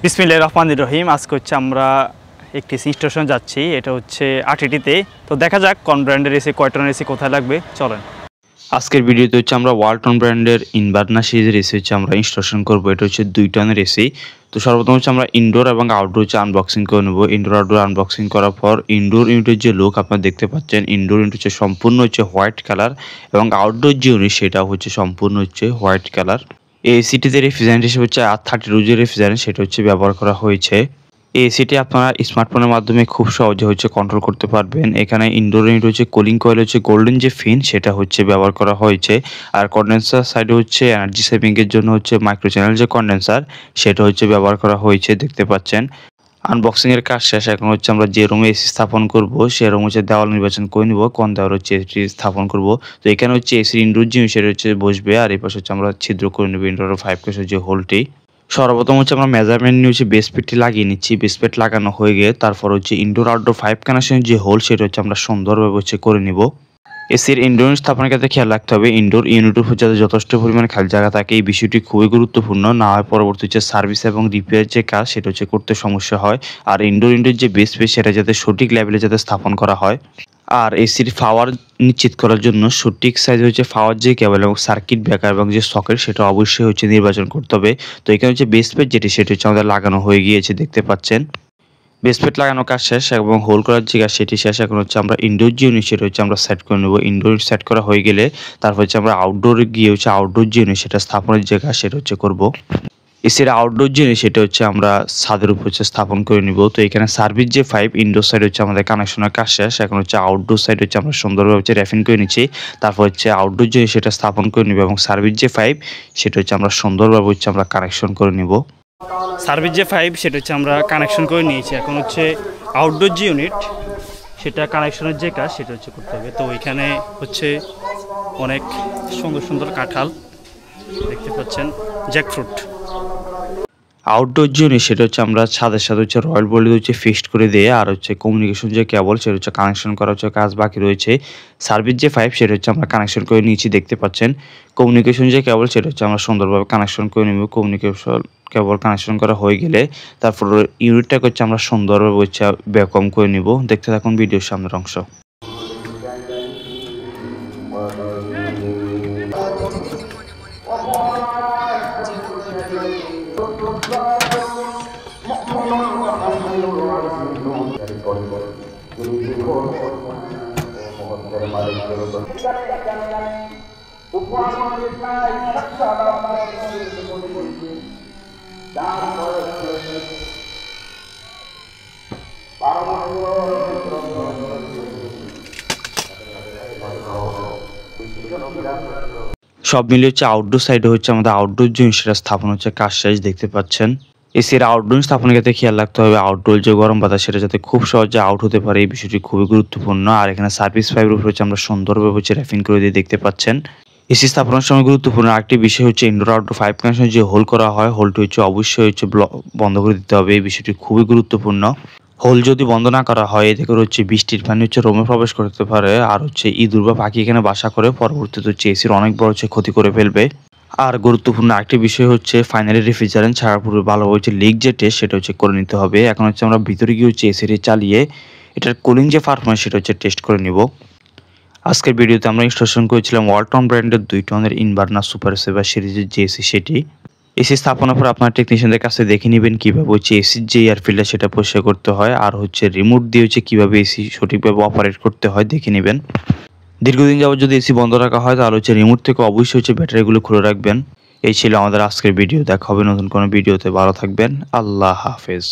বিসমিল্লাহির রহমানির রহিম। আজকে হচ্ছে আমরা একটি স্টেশন যাচ্ছি, এটা হচ্ছে আটিটিতে। তো দেখা যাক কোন ব্র্যান্ডের এসি, কয় টনের এসি কোথায় লাগবে, চলেন। আজকের ভিডিওতে হচ্ছে আমরা ওয়ালটন ব্র্যান্ডের ইনভার্না সিরিজের এসি হচ্ছে আমরা ইনস্টলেশন করবো। এটা হচ্ছে 2 টনের এসি। তো সর্বপ্রথম হচ্ছে আমরা ইনডোর এবং আউটডোর হচ্ছে আনবক্সিং করে নেবো। ইনডোর আউটডোর আনবক্সিং করার পর ইনডোর ইউনিটের যে লুক আপনারা দেখতে পাচ্ছেন, ইনডোর ইউনিট হচ্ছে সম্পূর্ণ হচ্ছে হোয়াইট কালার এবং আউটডোর যে ইউনিট সেটা হচ্ছে সম্পূর্ণ হচ্ছে হোয়াইট কালার। এই এসিটিতে রেফ্রিজারেন্ট হিসেবে হচ্ছে R32 যে রেফ্রিজারেন্ট সেটা হচ্ছে ব্যবহার করা হয়েছে। এই এসিটি আপনারা স্মার্টফোনের মাধ্যমে খুব সহজে হচ্ছে কন্ট্রোল করতে পারবেন। এখানে ইনডোর ইউনিট হচ্ছে কুলিং কয়েল হচ্ছে গোল্ডেন যে ফিন সেটা হচ্ছে ব্যবহার করা হয়েছে। আর কন্ডেন্সার সাইডে হচ্ছে এনার্জি সেভিং এর জন্য হচ্ছে মাইক্রো চ্যানেল যে কন্ডেন্সার সেটা হচ্ছে ব্যবহার করা হয়েছে, দেখতে পাচ্ছেন। আনবক্সিং এর কাজ শেষ। এখন হচ্ছে আমরা যে রুমে এসি স্থাপন করব সেই রুম হচ্ছে দেওয়াল নির্বাচন করে নিব, কোন দেওয়াল হচ্ছে এসি স্থাপন করব। তো এখানে হচ্ছে এসির ইনডোর যে সেটা হচ্ছে বসবে, আর এই পাশে হচ্ছে আমরা ছিদ্র করে নেব ইনডোর 5 কেসের যে হোলটি। সর্বপ্রথম হচ্ছে আমরা মেজারমেন্ট নিয়ে হচ্ছে বেস প্লেটটি লাগিয়ে নিচ্ছি। বেস প্লেট লাগানো হয়ে গিয়ে তারপর হচ্ছে ইনডোর আউটডোর 5 কানেকশনের যে হোল সেটা হচ্ছে আমরা সুন্দরভাবে হচ্ছে করে নিব। এসির ইনডোর ইউনিট স্থাপনের ক্ষেত্রে খেয়াল রাখতে হবে ইনডোর ইউনিটের যাতে যথেষ্ট পরিমাণে খালি জায়গা থাকে। এই বিষয়টি খুবই গুরুত্বপূর্ণ, না হয় পরবর্তী হচ্ছে সার্ভিস এবং রিপেয়ার যে কাজ সেটা হচ্ছে করতে সমস্যা হয়। আর ইনডোর ইউনিটের যে বেস প্লেট সেটা যাতে সঠিক লেভেলে যাতে স্থাপন করা হয়। আর এসির পাওয়ার নিশ্চিত করার জন্য সঠিক সাইজে হচ্ছে পাওয়ার যে কেবল এবং সার্কিট ব্রেকার এবং যে সকেট সেটা অবশ্যই হচ্ছে নির্বাচন করতে হবে। তো এখানে হচ্ছে বেস প্লেট যেটি সেটা হচ্ছে আমাদের লাগানো হয়ে গিয়েছে, দেখতে পাচ্ছেন। বেস প্লেট লাগানোর কাজ শেষ এবং হোল করার যে কাজ সেটি শেষ। এখন হচ্ছে আমরা ইনডোর যে ইউনিট সেটা হচ্ছে আমরা সেট করে নেব। ইনডোর সেট করা হয়ে গেলে তারপর হচ্ছে আমরা আউটডোরে গিয়ে হচ্ছে আউটডোর যে ইউনিট সেটা স্থাপনের যে কাজ সেটা হচ্ছে করব। এসির আউটডোর যে সেটা হচ্ছে আমরা ছাদের উপর হচ্ছে স্থাপন করে নিব। তো এখানে সার্ভিস যে 5 ইনডোর সাইড হচ্ছে আমাদের কানেকশনের কাজ শেষ। এখন হচ্ছে আউটডোর সাইড হচ্ছে আমরা সুন্দরভাবে হচ্ছে র্যাফিং করে নিচ্ছি। তারপর হচ্ছে আউটডোর যে সেটা স্থাপন করে নিব এবং সার্ভিস যে 5 সেটা হচ্ছে আমরা সুন্দরভাবে হচ্ছে আমরা কানেকশন করে নিব। সার্ভিস যে 5 সেটা হচ্ছে আমরা কানেকশন করে নিয়েছি। এখন হচ্ছে আউটডোর যে ইউনিট সেটা কানেকশনের যে কাজ সেটা হচ্ছে করতে হবে। তো ওইখানে হচ্ছে অনেক সুন্দর সুন্দর কাঁঠাল দেখতে পাচ্ছেন, জ্যাকফ্রুট। আউটডোর যে ইউনিট সেটা হচ্ছে আমরা ছাদের সাথে হচ্ছে রয়্যাল বলি হচ্ছে ফিক্সড করে দিয়ে, আর হচ্ছে কমিউনিকেশন যে কেবল সেটা হচ্ছে কানেকশন করা হচ্ছে কাজ বাকি রয়েছে। সার্ভিস যে 5 সেটা হচ্ছে আমরা কানেকশন করে নিয়েছি, দেখতে পাচ্ছেন। কমিউনিকেশন যে কেবল সেটা হচ্ছে আমরা সুন্দরভাবে কানেকশন করে নেব। কমিউনিকেশন কেবল কানেকশন করা হয়ে গেলে তারপর ইউনিটটাকে হচ্ছে আমরা সুন্দরভাবে হচ্ছে ব্যাকম করে নিব। দেখতে থাকুন ভিডিওর সামনের অংশ। সব মিলিয়ে হচ্ছে আউটডোর সাইডে হচ্ছে আমাদের আউটডোর যে সেটা স্থাপন হচ্ছে কাজ শেষ, দেখতে পাচ্ছেন। এসির আউটডোর স্থাপনের ক্ষেত্রে খেয়াল রাখতে হবে আউটডোর যে গরম বাতাস সেটা যাতে খুব সহজে আউট হতে পারে, এই বিষয়টি খুবই গুরুত্বপূর্ণ। আর এখানে সার্ভিস 5 উপর হচ্ছে আমরা সুন্দরভাবে হচ্ছে র্যাপিং করে দিয়ে, দেখতে পাচ্ছেন। এসি স্থাপনের সময় গুরুত্বপূর্ণ আরেকটি বিষয় হচ্ছে ইনডোর আউটডোর 5 কানেকশন যে হোল করা হয় হোলটি হচ্ছে অবশ্যই হচ্ছে বন্ধ করে দিতে হবে, এই বিষয়টি খুবই গুরুত্বপূর্ণ। হোল যদি বন্ধ না করা হয় এতে করে হচ্ছে বৃষ্টির পানি হচ্ছে রুমে প্রবেশ করতে পারে, আর হচ্ছে ইঁদুর বা পাখি এখানে বাসা করে পরবর্তীতে হচ্ছে এসির অনেক বড় হচ্ছে ক্ষতি করে ফেলবে। আর গুরুত্বপূর্ণ আরেকটি বিষয় হচ্ছে ফাইনালি রেফ্রিজারেন্ট ছাড়ার পূর্বে ভালোভাবে হচ্ছে লিক যে টেস্ট সেটা হচ্ছে করে নিতে হবে। এখন হচ্ছে আমরা ভিতরে গিয়ে হচ্ছে এসিটি চালিয়ে এটার কুলিং যে পারফরম্যান্স সেটা হচ্ছে টেস্ট করে নিব। আজকের ভিডিওতে আমরা ইনস্টলেশন করেছিলাম ওয়ালটন ব্র্যান্ডের 2 টনের ইনভার্না সুপার সেভার সিরিজের যে এসি সেটি। এসি স্থাপনের পর আপনার টেকনিশিয়ানদের কাছে দেখে নেবেন কীভাবে হচ্ছে এসির যে এয়ার ফিল্টার সেটা পরিষ্কার করতে হয়, আর হচ্ছে রিমোট দিয়ে হচ্ছে কীভাবে এসি সঠিকভাবে অপারেট করতে হয় দেখে নেবেন। দীর্ঘদিন যাবত যদি এসি বন্ধ রাখা হয় তাহলে হচ্ছে রিমোট থেকে অবশ্যই হচ্ছে ব্যাটারিগুলো খুলে রাখবেন। এই ছিল আমাদের আজকের ভিডিও। দেখা হবে নতুন কোনো ভিডিওতে। ভালো থাকবেন। আল্লাহ হাফেজ।